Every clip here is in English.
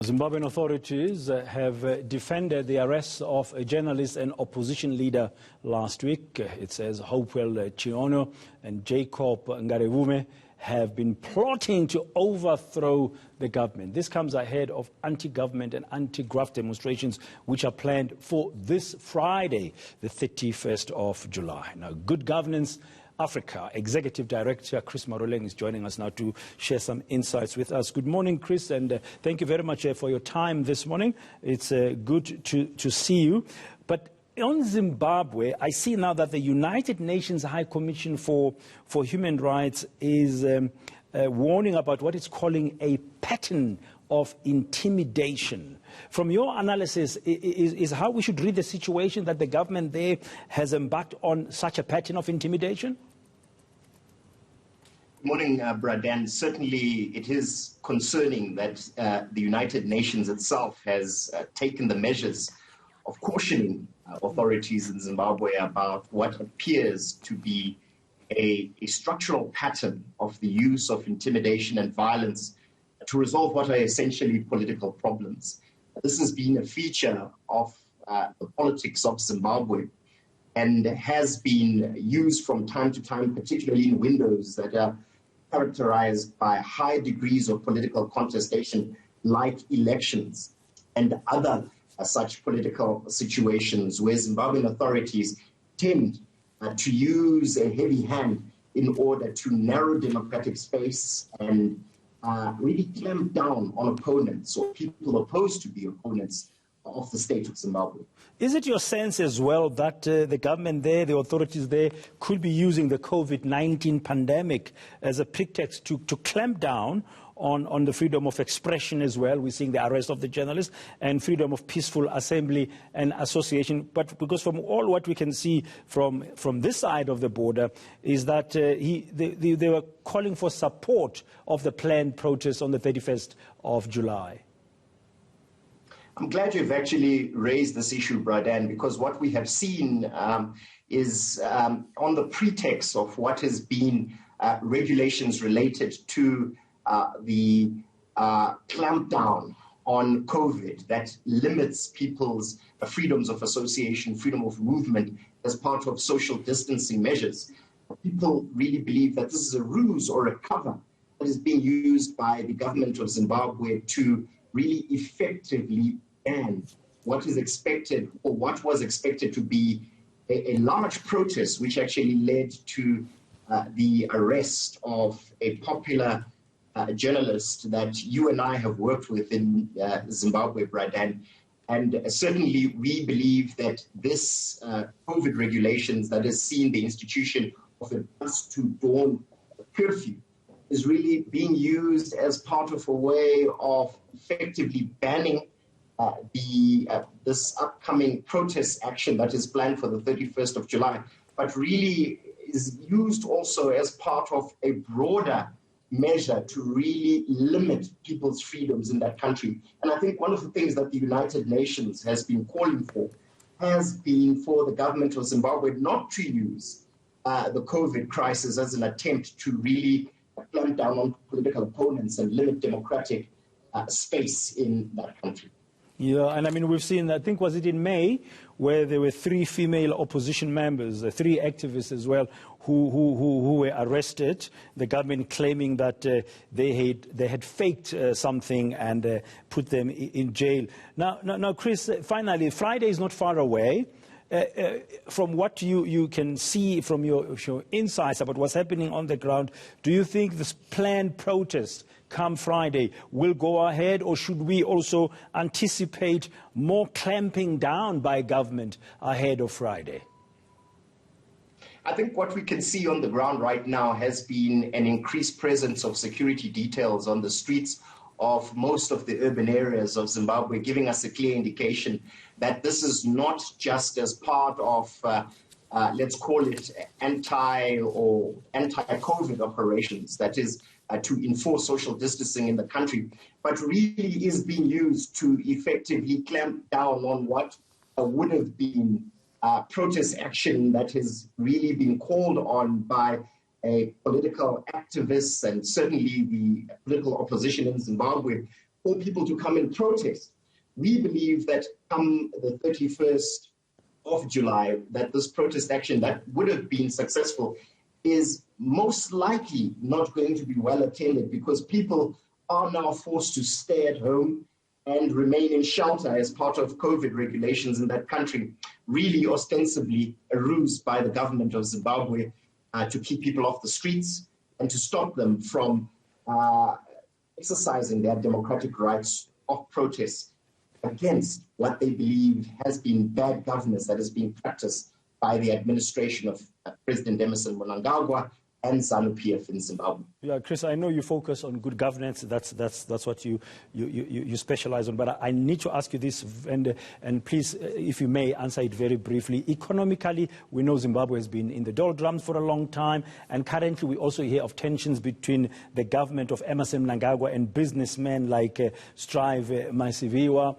Zimbabwean authorities have defended the arrest of a journalist and opposition leader last week. It says Hopewell and Jacob Ngarivhume have been plotting to overthrow the government. This comes ahead of anti-government and anti-graft demonstrations which are planned for this Friday, the 31st of July. Now, Good Governance Africa Executive Director Chris Maroleng is joining us now to share some insights with us. Good morning, Chris, and thank you very much for your time this morning. It's good to see you. But on Zimbabwe, I see now that the United Nations High Commission for Human Rights is warning about what it's calling a pattern of intimidation. From your analysis, is how we should read the situation that the government there has embarked on such a pattern of intimidation? Good morning, Bradan. Certainly it is concerning that the United Nations itself has taken the measures of cautioning authorities in Zimbabwe about what appears to be a structural pattern of the use of intimidation and violence to resolve what are essentially political problems. This has been a feature of the politics of Zimbabwe and has been used from time to time, particularly in windows that are characterized by high degrees of political contestation, like elections and other such political situations where Zimbabwean authorities tend to use a heavy hand in order to narrow democratic space and really clamp down on opponents or people opposed to the opponents of the state of Zimbabwe. Is it your sense as well that the government there, the authorities there, could be using the COVID-19 pandemic as a pretext to clamp down on the freedom of expression as well? We're seeing the arrest of the journalists and freedom of peaceful assembly and association. But because from all what we can see from this side of the border is that they were calling for support of the planned protest on the 31st of July. I'm glad you've actually raised this issue, Bradan, because what we have seen is on the pretext of what has been regulations related to the clampdown on COVID that limits people's freedoms of association, freedom of movement as part of social distancing measures. People really believe that this is a ruse or a cover that is being used by the government of Zimbabwe to really effectively ban what is expected or what was expected to be a large protest, which actually led to the arrest of a popular journalist that you and I have worked with in Zimbabwe, Bradan. And certainly we believe that this COVID regulations that has seen the institution of a dusk to dawn curfew is really being used as part of a way of effectively banning this upcoming protest action that is planned for the 31st of July, but really is used also as part of a broader measure to really limit people's freedoms in that country. And I think one of the things that the United Nations has been calling for has been for the government of Zimbabwe not to use the COVID crisis as an attempt to really clamp down on political opponents and limit democratic space in that country. Yeah, and I mean, we've seen, I think, was it in May, where there were 3 female opposition members, 3 activists as well, who were arrested, the government claiming that they had faked something and put them in jail. Now, Chris, finally, Friday is not far away. From what you can see from your insights about what's happening on the ground, do you think this planned protest come Friday will go ahead, or should we also anticipate more clamping down by government ahead of Friday? I think what we can see on the ground right now has been an increased presence of security details on the streets of most of the urban areas of Zimbabwe, giving us a clear indication that this is not just as part of, let's call it anti-COVID operations, that is to enforce social distancing in the country, but really is being used to effectively clamp down on what would have been protest action that has really been called on by political activists and certainly the political opposition in Zimbabwe or people to come and protest. We believe that come the 31st of July, that this protest action that would have been successful is most likely not going to be well attended, because people are now forced to stay at home and remain in shelter as part of COVID regulations in that country, really ostensibly a ruse by the government of Zimbabwe to keep people off the streets and to stop them from exercising their democratic rights of protest against what they believe has been bad governance that is being practiced by the administration of President Emerson Mnangagwa and ZANU-PF in Zimbabwe. Yeah, Chris, I know you focus on good governance. That's what you specialize on. But I need to ask you this, and please, if you may, answer it very briefly. Economically, we know Zimbabwe has been in the doldrums for a long time, and currently we also hear of tensions between the government of Emerson Mnangagwa and businessmen like Strive Masiviwa,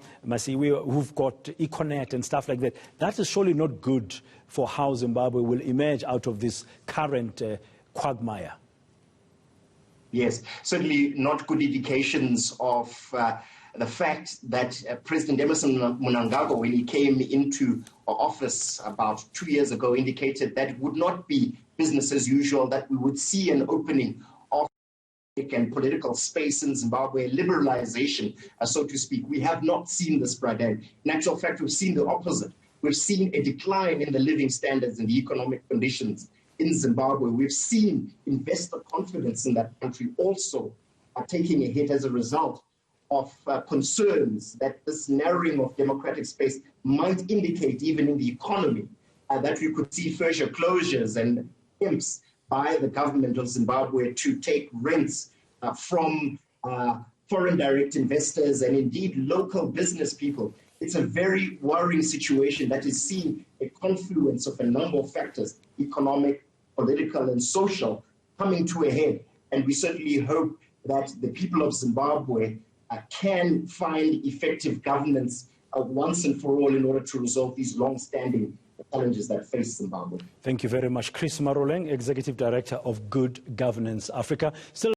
who've got Econet and stuff like that. That is surely not good for how Zimbabwe will emerge out of this current quagmire. Yes, certainly not good indications of the fact that President Emerson Mnangagwa, when he came into office about 2 years ago, indicated that it would not be business as usual, that we would see an opening of and political space in Zimbabwe, liberalization, so to speak. We have not seen this, Braden. In actual fact, we've seen the opposite. We've seen a decline in the living standards and the economic conditions in Zimbabwe. We've seen investor confidence in that country also taking a hit as a result of concerns that this narrowing of democratic space might indicate, even in the economy, that we could see further closures and attempts by the government of Zimbabwe to take rents from foreign direct investors and indeed local business people. It's a very worrying situation that is seeing a confluence of a number of factors, economic, political, and social, coming to a head. And we certainly hope that the people of Zimbabwe can find effective governance once and for all in order to resolve these long-standing challenges that face Zimbabwe. Thank you very much. Chris Maroleng, Executive Director of Good Governance Africa. Still